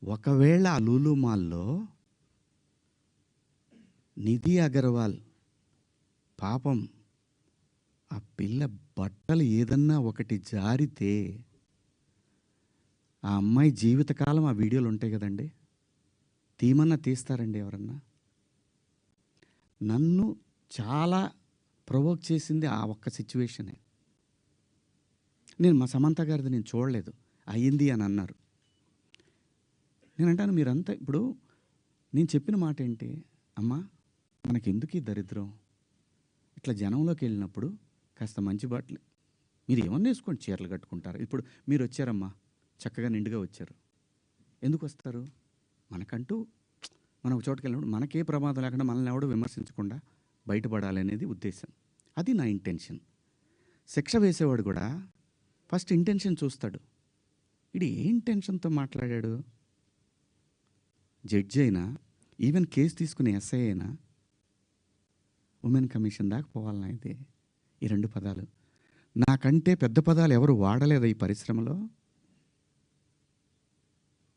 ఒకవేళ ఆ లూలు మాల్‌లో నిధి అగర్వాల్ పాపం ఆ పిల్ల బట్టలు ఏదన్నా ఒకటి జారితే ఆ అమ్మాయి జీవితకాలం ఆ వీడియోలు ఉంటాయి కదండీ! తీయమన్నా తీస్తారండి ఎవరన్నా? నన్ను చాలా ప్రొవోక్ చేసింది ఆ ఒక్క సిట్యుయేషనే. మా సమంత గారిది నేను చూడలేదు. అయింది అని అన్నారు. నేనంటాను మీరంతా ఇప్పుడు నేను చెప్పిన మాట ఏంటి? అమ్మా మనకెందుకీ దరిద్రం? ఇట్లా జనంలోకెళ్ళినప్పుడు కాస్త మంచి బట్టలు మీరేమన్నా ఏసుకోండి, చీరలు కట్టుకుంటారు. ఇప్పుడు మీరొచ్చారమ్మా, చక్కగా నిండుగా వచ్చారు. ఎందుకొస్తారు? మనకంటూ మనం ఒక చోటుకెళ్ళినప్పుడు మనకే ప్రమాదం లేకుండా మనల్ని ఎవడు విమర్శించకుండా బయటపడాలనేది ఉద్దేశం. అది నా ఇంటెన్షన్. శిక్ష వేసేవాడు కూడా ఫస్ట్ ఇంటెన్షన్ చూస్తాడు. ఈడు ఏ ఇంటెన్షన్‌తో మాట్లాడాడు? జడ్జి అయినా, ఈవెన్ కేస్ తీసుకునే ఎస్ఐ అయినా ఉమెన్ కమిషన్ దాకా పోవాలనా ఇది? ఈ 2 పదాలు. నాకంటే పెద్ద పదాలు ఎవరు వాడలేదా ఈ పరిశ్రమలో?